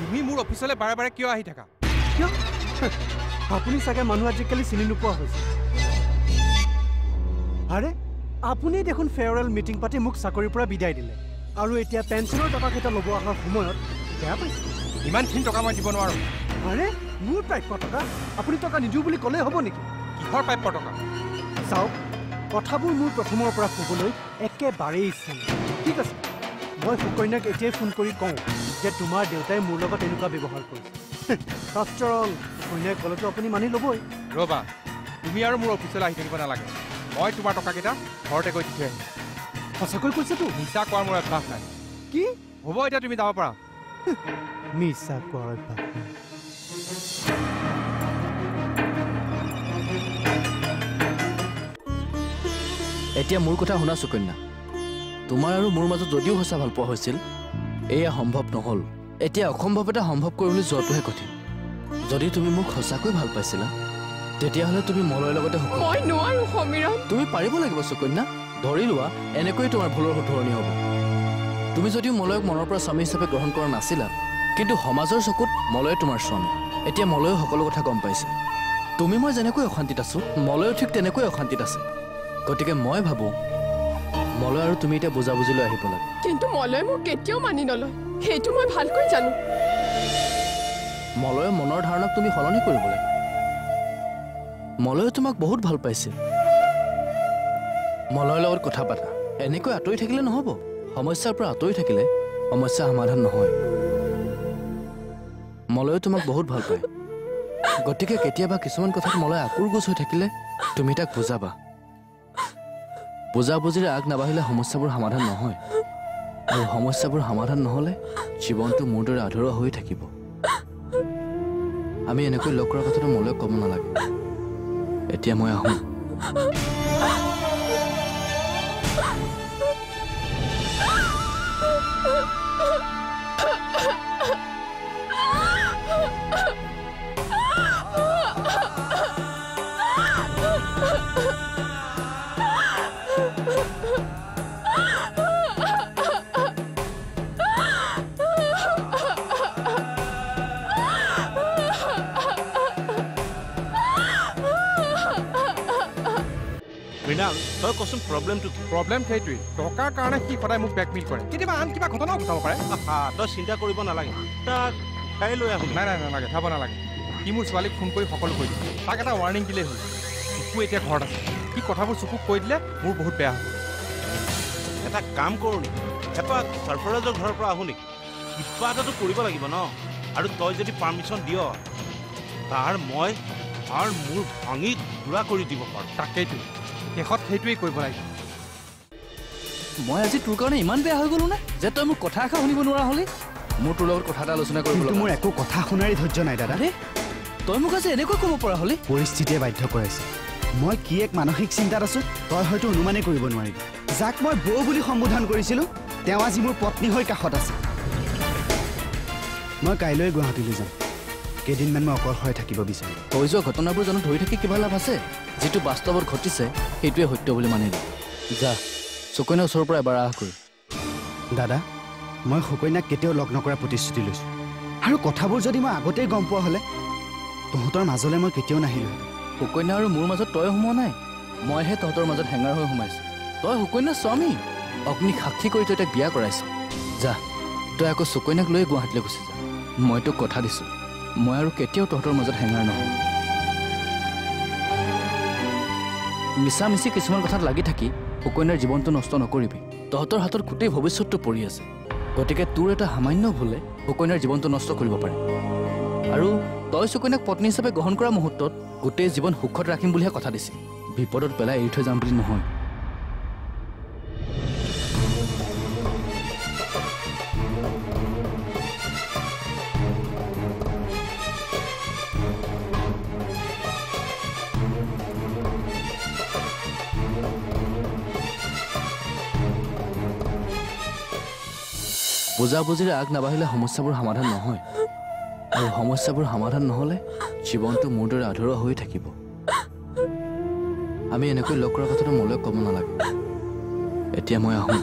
তুমি মোৰ অফিচলৈ বাৰে বাৰে কিয় আহি থাকা? কিয়? আপুনি চাগে মানুহ আজিকালি চিনি নোপোৱা হৈছে। আৰে আপুনি দেখোন ফেয়াৰৱেল মিটিং পাতি মোক চাকৰিৰ পৰা বিদায় দিলে আৰু এতিয়া পেঞ্চনৰ টকাকেইটা ল'ব অহাৰ সময়ত বেয়া পাইছে। ইমানখিনি টকা মই দিব নোৱাৰোঁ। আৰে মোৰ প্ৰাপ্য টকা আপুনি টকা নিদিওঁ বুলি ক'লেই হ'ব নেকি? কিহৰ প্ৰাপ্য টকা? চাওক, কথাবোৰ মোৰ প্ৰথমৰ পৰা ক'বলৈ একেবাৰেই ইচ্ছা নাই। ঠিক আছে, মই সুকন্যাক এতিয়াই ফোন কৰি কওঁ যে তোমাৰ দেউতাই মোৰ লগত এনেকুৱা ব্যৱহাৰ কৰিছে। আফটাৰ অল সুকন্যাই ক'লেতো আপুনি মানি ল'বই। ৰ'বা, তুমি আৰু মোৰ অফিচলৈ আহি থাকিব নালাগে। মই তোমাৰ টকাকেইটা ঘৰতে গৈ দি থৈ আহিম। সঁচাকৈ কৈছেতো? মিছা কোৱাৰ মোৰ অভ্যাস নাই। কি হ'ব, এতিয়া তুমি যাব পাৰা। মিছা কোৱাৰ অভ্যাস নাই। এতিয়া মোৰ কথা শুনা সুকন্যা, তোমাৰ আৰু মোৰ মাজত যদিও সঁচা ভাল পোৱা হৈছিল, এয়া সম্ভৱ নহ'ল। এতিয়া অসম্ভৱ এটা সম্ভৱ কৰিবলৈ যোৱাটোহে কঠিন। যদি তুমি মোক সঁচাকৈ ভাল পাইছিলা তেতিয়াহ'লে তুমি মলয়ৰ লগতে সুখ। মই নোৱাৰো সমীৰণ। তুমি পাৰিব লাগিব সুকন্যা। ধৰি লোৱা এনেকৈয়ে তোমাৰ ভুলৰ শুধৰণি হ'ব। তুমি যদিও মলয়ক মনৰ পৰা স্বামী হিচাপে গ্ৰহণ কৰা নাছিলা, কিন্তু সমাজৰ চকুত মলয় তোমাৰ স্বামী। এতিয়া মলয়ো সকলো কথা গম পাইছে। তুমি মই যেনেকৈ অশান্তিত আছো, মলয়ো ঠিক তেনেকৈ অশান্তিত আছে। গতিকে মই ভাবোঁ মলয় আৰু তুমি এতিয়া বুজাবুজিলৈ আহিব লাগে। কিন্তু মলয় মোক কেতিয়াও মানি নলয়, সেইটো মই ভালকৈ জানো। মলয়ৰ মনৰ ধাৰণাক তুমি সলনি কৰিব লাগে। মলয়ে তোমাক বহুত ভাল পাইছিল। মলয়ৰ লগত কথা পাতা। এনেকৈ আঁতৰি থাকিলে নহ'ব। সমস্যাৰ পৰা আঁতৰি থাকিলে সমস্যা সমাধান নহয়। মলয়ে তোমাক বহুত ভাল পায়। গতিকে কেতিয়াবা কিছুমান কথাত মলয় আকুৰগোচ হৈ থাকিলে তুমি তাক বুজাবা। বুজাবুজিৰে আগ নাবাঢ়িলে সমস্যাবোৰ সমাধান নহয়, আৰু সমস্যাবোৰ সমাধান নহ'লে জীৱনটো মোৰ দৰে আধৰুৱা হৈ থাকিব। আমি এনেকৈ লগ কৰাৰ কথাটো মলয়ক ক'ব নালাগে। এতিয়া মই আহোঁ। মৃণাল, তই কচোন প্ৰব্লেমটো কি? প্ৰব্লেম সেইটোৱেই, টকাৰ কাৰণে সি সদায় মোক ব্লেকমেইল কৰে। কেতিয়াবা আন কিবা ঘটনাও ঘটাব পাৰে। তই চিন্তা কৰিব নালাগে, তাক উঠাই লৈ আহোঁ। নাই নাই নালাগে, চাব নালাগে। সি মোৰ ছোৱালীক ফোন কৰি সকলো কৈ দিছে। তাক এটা ৱাৰ্ণিং দিলেই হ'ল। চকু এতিয়া ঘৰত আছে। সি কথাবোৰ চকুক কৈ দিলে মোৰ বহুত বেয়া হ'ব। এটা কাম কৰোঁ নেকি, এপাক চাৰফৰাজৰ ঘৰৰ পৰা আহোঁ নেকি? কিবা এটাতো কৰিব লাগিব ন। আৰু তই যদি পাৰ্মিশ্যন দিয়, তাৰ মই আৰু মোৰ ভাঙি ঘূৰা কৰি দিব পাৰোঁ। তাকেইতো, শেষত সেইটোৱেই কৰিব লাগিব। মই আজি তোৰ কাৰণে ইমান বেয়া হৈ গ'লো নে যে তই মোৰ কথা এষাৰ শুনিব নোৱাৰা হ'লি? মোৰ তোৰ লগত কথা এটা আলোচনা কৰিব লাগে। মোৰ একো কথা শুনাৰে ধৈৰ্য নাই দাদা। তই মোক আজি এনেকৈ ক'ব পৰা হ'লি? পৰিস্থিতিয়ে বাধ্য কৰাইছে। মই কি এক মানসিক চিন্তাত আছোঁ তই হয়তো অনুমানেই কৰিব নোৱাৰিবি। যাক মই বৌ বুলি সম্বোধন কৰিছিলোঁ, তেওঁ আজি মোৰ পত্নী হৈ কাষত আছে। মই কাইলৈ গুৱাহাটীলৈ যাম। কেইদিনমান মই অকলশৰে থাকিব বিচাৰোঁ। হৈ যোৱা ঘটনাবোৰ জানো ধৰি থাকি কিবা লাভ আছে? যিটো বাস্তৱত ঘটিছে সেইটোৱে সত্য বুলি মানিলোঁ। যা, সুকন্যাৰ ওচৰৰ পৰা এবাৰ আহ কৰি। দাদা, মই সুকন্যাক কেতিয়াও লগ নকৰাৰ প্ৰতিশ্ৰুতি লৈছোঁ। আৰু কথাবোৰ যদি মই আগতেই গম পোৱা হ'লে তহঁতৰ মাজলৈ মই কেতিয়াও নাহিলোঁ। সুকন্যা আৰু মোৰ মাজত তই সোমোৱা নাই, মইহে তহঁতৰ মাজত হেঙাৰ হৈ সোমাইছোঁ। তই সুকন্যাৰ স্বামী, অগ্নিক সাক্ষী কৰি তই তাক বিয়া কৰাইছ। যা, তই আকৌ সুকন্যাক লৈ গুৱাহাটীলৈ গুচি যা। মই তোক কথা দিছোঁ, মই আৰু কেতিয়াও তহঁতৰ মাজত হেঙাৰ নহওঁ। মিছামিছি কিছুমান কথাত লাগি থাকি সুকন্যাৰ জীৱনটো নষ্ট নকৰিবি। তহঁতৰ হাতত গোটেই ভৱিষ্যতটো পৰি আছে। গতিকে তোৰ এটা সামান্য ভুলে সুকন্যাৰ জীৱনটো নষ্ট কৰিব পাৰে। আৰু তই সুকন্যাক পত্নী হিচাপে গ্ৰহণ কৰা মুহূৰ্তত গোটেই জীৱন সুখত ৰাখিম বুলিহে কথা দিছিল, বিপদত পেলাই এৰি থৈ যাম বুলি নহয়। বুজাবুজিৰে আগ নাবাঢ়িলে সমস্যাবোৰ সমাধান নহয়, আৰু সমস্যাবোৰ সমাধান নহ'লে জীৱনটো মোৰ দৰে আধৰুৱা হৈ থাকিব। আমি এনেকৈ লগ কৰাৰ কথাটো মলয়ক ক'ব নালাগে। এতিয়া মই আহোঁ।